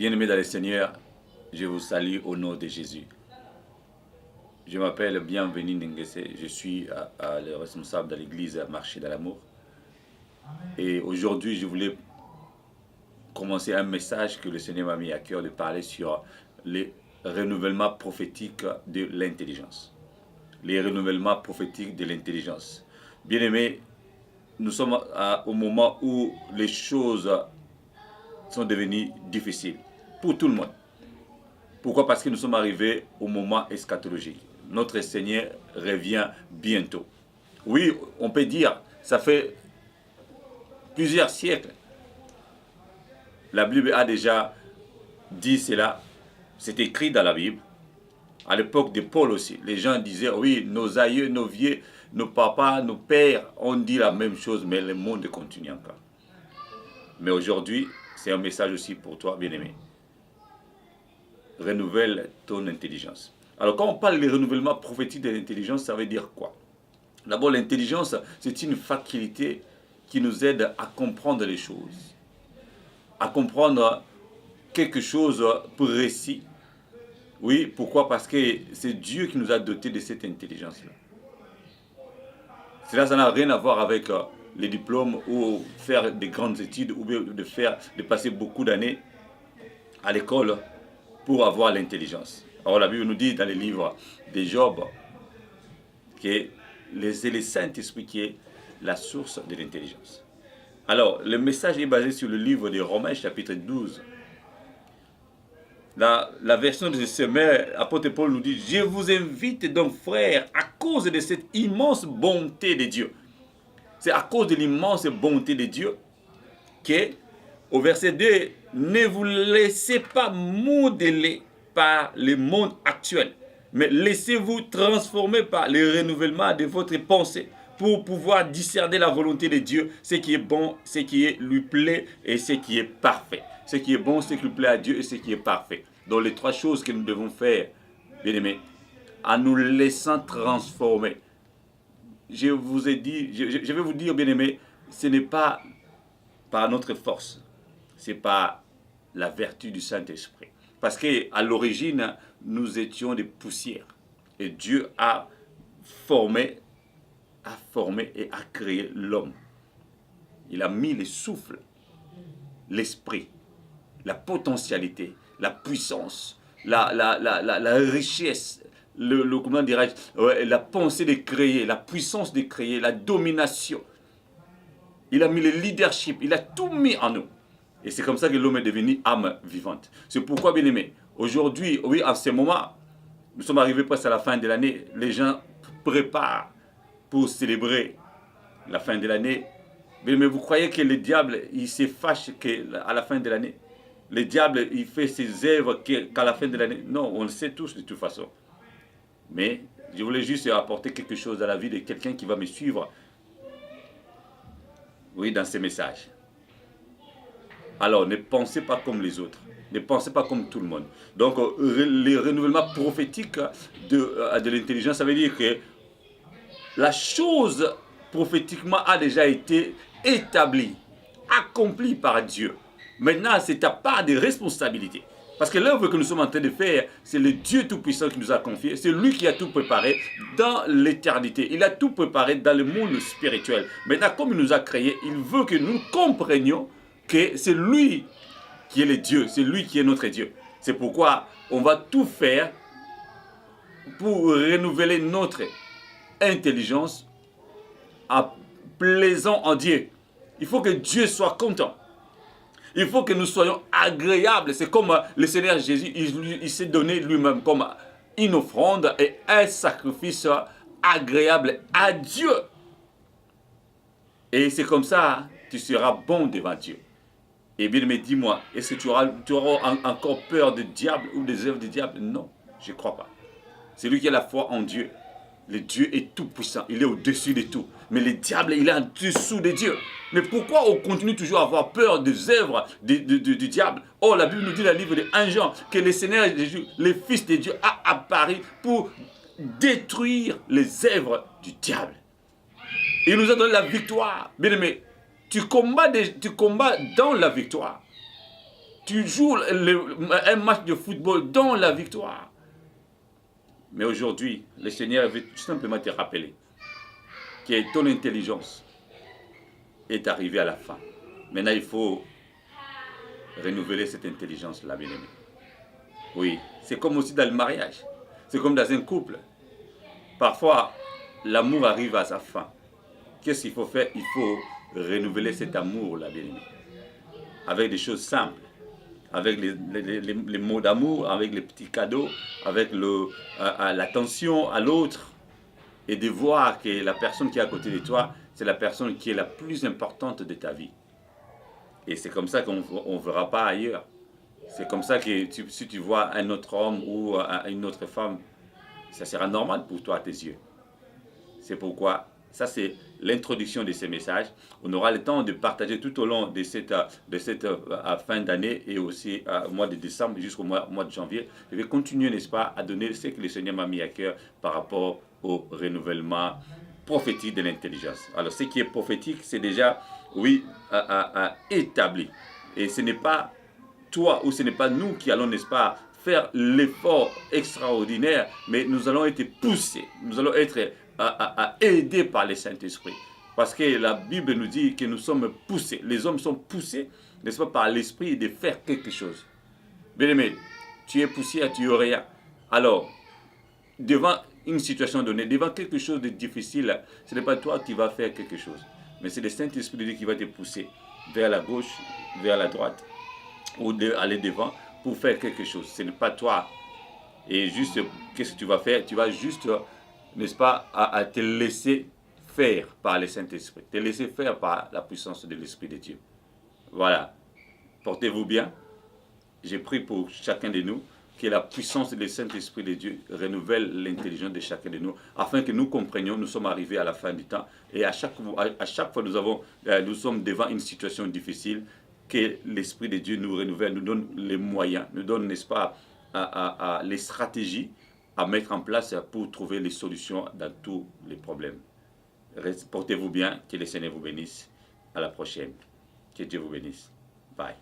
Bien-aimés dans le Seigneur, je vous salue au nom de Jésus. Je m'appelle Bienvenu Nengese, je suis le responsable de l'église Marché dans l'amour. Et aujourd'hui, je voulais commencer un message que le Seigneur m'a mis à cœur de parler sur les renouvellements prophétiques de l'intelligence. Les renouvellements prophétiques de l'intelligence. Bien-aimés, nous sommes au moment où les choses sont devenues difficiles pour tout le monde. Pourquoi? Parce que nous sommes arrivés au moment eschatologique. Notre Seigneur revient bientôt. Oui, on peut dire, ça fait plusieurs siècles. La Bible a déjà dit cela. C'est écrit dans la Bible. À l'époque de Paul aussi, les gens disaient, oui, nos aïeux, nos vieux, nos papas, nos pères ont dit la même chose, mais le monde continue encore. Mais aujourd'hui, c'est un message aussi pour toi, bien-aimé. Renouvelle ton intelligence. Alors, quand on parle de renouvellement prophétique de l'intelligence, ça veut dire quoi? D'abord, l'intelligence, c'est une faculté qui nous aide à comprendre les choses, à comprendre quelque chose précis. Oui, pourquoi? Parce que c'est Dieu qui nous a dotés de cette intelligence-là. Cela, ça n'a rien à voir avec les diplômes ou faire des grandes études ou de passer beaucoup d'années à l'école pour avoir l'intelligence. Alors la Bible nous dit dans les livres de Job que c'est le Saint-Esprit qui est la source de l'intelligence. Alors, le message est basé sur le livre de Romains, chapitre 12. La version de ce maire, apôtre Paul nous dit, je vous invite donc, frères, à cause de cette immense bonté de Dieu. C'est à cause de l'immense bonté de Dieu que, au verset 2, ne vous laissez pas modeler par le monde actuel, mais laissez-vous transformer par le renouvellement de votre pensée pour pouvoir discerner la volonté de Dieu, ce qui est bon, ce qui lui plaît et ce qui est parfait. Ce qui est bon, ce qui lui plaît à Dieu et ce qui est parfait. Donc les trois choses que nous devons faire, bien aimés, en nous laissant transformer. Je vous ai dit, je vais vous dire, bien aimés, ce n'est pas par notre force, c'est par la vertu du Saint-Esprit. Parce qu'à l'origine, nous étions des poussières. Et Dieu a formé et a créé l'homme. Il a mis le souffle, l'esprit, la potentialité, la puissance, la richesse, comment dirais-je, la pensée de créer, la puissance de créer, la domination. Il a mis le leadership, il a tout mis en nous. Et c'est comme ça que l'homme est devenu âme vivante. C'est pourquoi, bien aimé, aujourd'hui, oui, en ce moment, nous sommes arrivés presque à la fin de l'année, les gens préparent pour célébrer la fin de l'année. Mais vous croyez que le diable, il se fâche à la fin de l'année? Le diable, il fait ses œuvres qu'à la fin de l'année? Non, on le sait tous de toute façon. Mais je voulais juste apporter quelque chose dans la vie de quelqu'un qui va me suivre, oui, dans ces messages. Alors, ne pensez pas comme les autres. Ne pensez pas comme tout le monde. Donc, le renouvellement prophétique de l'intelligence, ça veut dire que la chose prophétiquement a déjà été établie, accomplie par Dieu. Maintenant, c'est ta part de responsabilité. Parce que l'œuvre que nous sommes en train de faire, c'est le Dieu Tout-Puissant qui nous a confié. C'est lui qui a tout préparé dans l'éternité. Il a tout préparé dans le monde spirituel. Maintenant, comme il nous a créés, il veut que nous comprenions que c'est lui qui est le Dieu. C'est lui qui est notre Dieu. C'est pourquoi on va tout faire pour renouveler notre intelligence en plaisant en Dieu. Il faut que Dieu soit content. Il faut que nous soyons agréables. C'est comme le Seigneur Jésus, il s'est donné lui-même comme une offrande et un sacrifice agréable à Dieu. Et c'est comme ça, tu seras bon devant Dieu. Et bien, mais dis-moi, est-ce que tu auras encore peur du diable ou des œuvres du diable? Non, je ne crois pas. C'est lui qui a la foi en Dieu. Le Dieu est tout puissant, il est au-dessus de tout. Mais le diable, il est en dessous de Dieu. Mais pourquoi on continue toujours à avoir peur des œuvres du diable? Oh, la Bible nous dit dans le livre de 1 Jean que le Seigneur Jésus, le Fils de Dieu, a apparu pour détruire les œuvres du diable. Il nous a donné la victoire. Bien aimé, tu combats dans la victoire. Tu joues un match de football dans la victoire. Mais aujourd'hui, le Seigneur veut tout simplement te rappeler que ton intelligence est arrivée à la fin. Maintenant, il faut renouveler cette intelligence-là, bien aimé. Oui, c'est comme aussi dans le mariage. C'est comme dans un couple. Parfois, l'amour arrive à sa fin. Qu'est-ce qu'il faut faire? Il faut renouveler cet amour-là, bien aimé. Avec des choses simples. Avec les mots d'amour, avec les petits cadeaux, avec l'attention à l'autre. Et de voir que la personne qui est à côté de toi, c'est la personne qui est la plus importante de ta vie. Et c'est comme ça qu'on ne verra pas ailleurs. C'est comme ça que si tu vois un autre homme ou une autre femme, ça sera normal pour toi à tes yeux. C'est pourquoi, ça c'est l'introduction de ces messages. On aura le temps de partager tout au long de cette fin d'année et aussi au mois de décembre jusqu'au mois de janvier. Je vais continuer, n'est-ce pas, à donner ce que le Seigneur m'a mis à cœur par rapport au renouvellement prophétique de l'intelligence. Alors, ce qui est prophétique, c'est déjà, oui, établi. Et ce n'est pas toi ou ce n'est pas nous qui allons, n'est-ce pas, faire l'effort extraordinaire, mais nous allons être poussés, nous allons être aidés par le Saint-Esprit. Parce que la Bible nous dit que nous sommes poussés, les hommes sont poussés, n'est-ce pas, par l'Esprit de faire quelque chose. Bien-aimé, tu es poussé, tu es rien. Alors, devant une situation donnée, devant quelque chose de difficile, ce n'est pas toi qui vas faire quelque chose, mais c'est le Saint-Esprit de Dieu qui va te pousser vers la gauche, vers la droite, ou aller devant pour faire quelque chose. Ce n'est pas toi. Et juste, qu'est-ce que tu vas faire? Tu vas juste, n'est-ce pas, à te laisser faire par le Saint-Esprit, te laisser faire par la puissance de l'Esprit de Dieu. Voilà. Portez-vous bien. J'ai prié pour chacun de nous que la puissance du Saint-Esprit de Dieu renouvelle l'intelligence de chacun de nous, afin que nous comprenions, nous sommes arrivés à la fin du temps, et à chaque fois nous sommes devant une situation difficile, que l'Esprit de Dieu nous renouvelle, nous donne les moyens, nous donne, n'est-ce pas, les stratégies à mettre en place pour trouver les solutions dans tous les problèmes. Portez-vous bien, que le Seigneur vous bénisse. À la prochaine. Que Dieu vous bénisse. Bye.